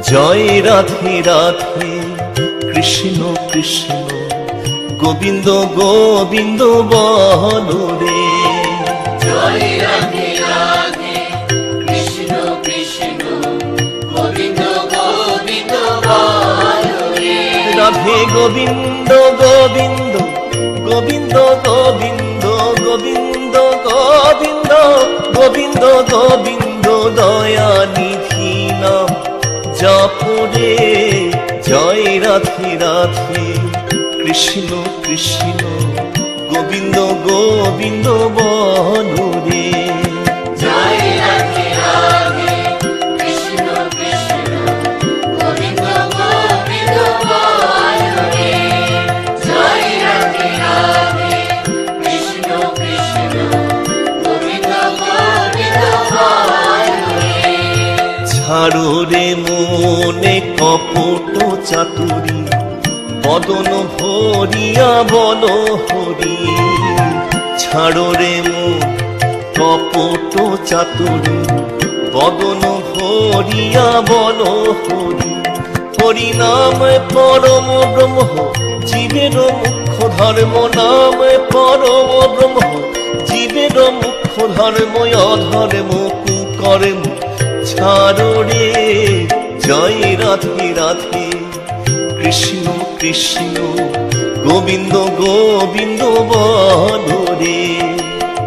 জয় রাধে রাধে কৃষ্ণ কৃষ্ণ গোবিন্দ গোবিন্দ বলো রে। জয় রাধে রাধে কৃষ্ণ কৃষ্ণ গোবিন্দ গোবিন্দ বলো রে। রাধে গোবিন্দ গোবিন্দ গোবিন্দ গোবিন্দ গোবিন্দ গোবিন্দ গোবিন্দ গোবিন্দ দয়া নিধি নাম জপরে। জয় রাধে রাধে কৃষ্ণ কৃষ্ণ গোবিন্দ গোবিন্দ বলো রে। জয় রাধে রাধে কৃষ্ণ কৃষ্ণ গোবিন্দ গোবিন্দ বলো রে। জয় রাধে রাধে কৃষ্ণ কৃষ্ণ গোবিন্দ গোবিন্দ বলো রে। ছাড়ো রে মনে কপট চাতুরী বদন ভরিয়া বল হরি। ছাড়ো রে মন কপট চাতুরী বদন ভরিয়া বল হরি। হরি নাম পরম ব্রহ্ম জীবের মুখ্য ধর্ম। নাম পরম ব্রহ্ম জীবের মুখ্য ধর্ম। অধর্ম কুকর্ম ছাড়ো রে। জয় রাধে রাধে কৃষ্ণ কৃষ্ণ গোবিন্দ গোবিন্দ বলো রে।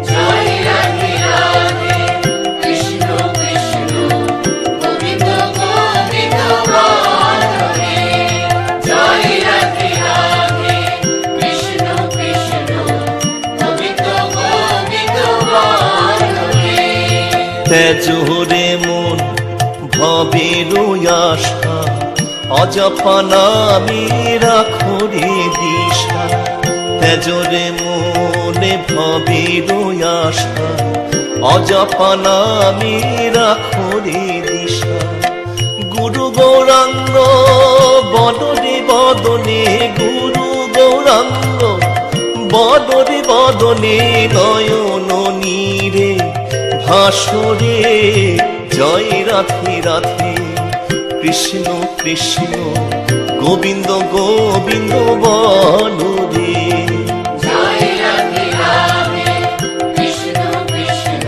জয় রাধে রাধে কৃষ্ণ কৃষ্ণ গোবিন্দ গোবিন্দ বলো রে। জয় রাধে রাধে কৃষ্ণ কৃষ্ণ গোবিন্দ গোবিন্দ বলো রে। তেজো রে মন ভবের আশা অজপা নামে রাখো রে দিশা। তেজো রে মনে ভবের আশা অজপা নামে রাখো রে দিশা। গুরু গৌরাঙ্গ বদনে বদনে গুরু গৌরাঙ্গ বদনে বদনে নয়ন নীরে ভাসরে। জয় রাধে রাধে কৃষ্ণ কৃষ্ণ গোবিন্দ গোবিন্দ বলো রে। জয় রাধে রাধে কৃষ্ণ কৃষ্ণ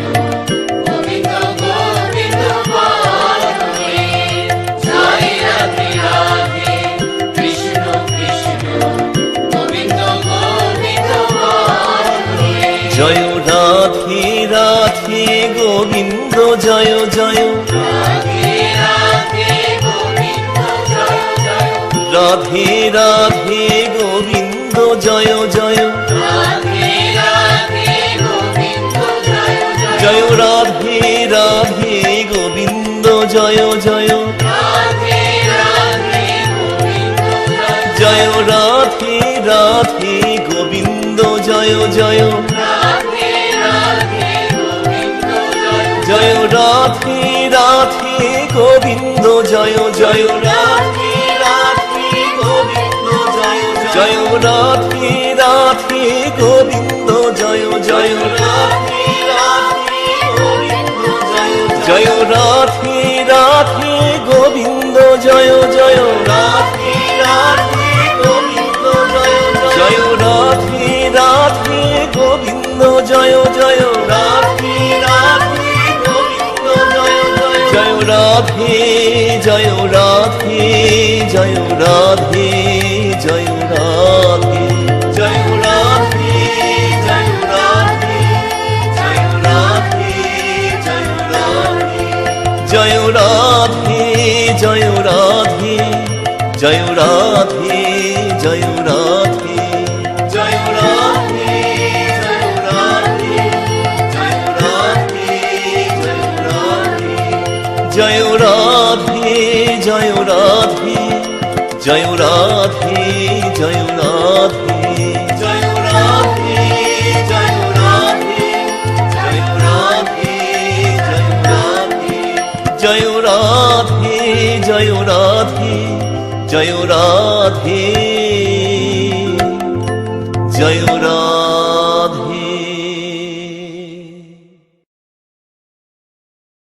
গোবিন্দ গোবিন্দ বলো রে। জয় রাধে রাধে কৃষ্ণ কৃষ্ণ গোবিন্দ গোবিন্দ বলো রে। জয় রাধে রাধে গোবিন্দ জয় জয়। রাধে রাধে গোবিন্দ জয় জয়। রাধে রাধে গোবিন্দ জয় জয়। রাধে রাধে গোবিন্দ জয় জয়। জয় রাধে রাধে গোবিন্দ জয় জয়। রাধে রাধে গোবিন্দ জয় জয়। জয় রাধে রাধে গোবিন্দ জয় জয়। রাধে রাধে গোবিন্দ জয় জয়। জয় রাধে রাধে গোবিন্দ জয় জয়। রাধে রাধে গোবিন্দ জয় জয়। জয় রাধে রাধে গোবিন্দ জয় জয়। রাধে রাধে গোবিন্দ জয় জয়। জয় রাধে রাধে গোবিন্দ জয় জয়। রাধে রাধে গোবিন্দ জয় জয়। জয় রাধে রাধে গোবিন্দ জয় জয়। রাধে রাধে গোবিন্দ জয় জয়। জয় রাধে জয় রাধে জয় রাধে জয় রাধে। জয় রাধে জয় রাধে জয় রাধে জয় রাধে। জয় রাধে জয় রাধে জয় রাধে জয় রাধে। জয় রাধে জয় রাধে জয় রাধে জয় রাধে। জয় রাধে জয় রাধে জয় রাধে জয় রাধে। জয় রাধে জয় রাধে জয় রাধে জয় রাধে। জয় রাধে জয় রাধে জয় রাধে জয় রাধে।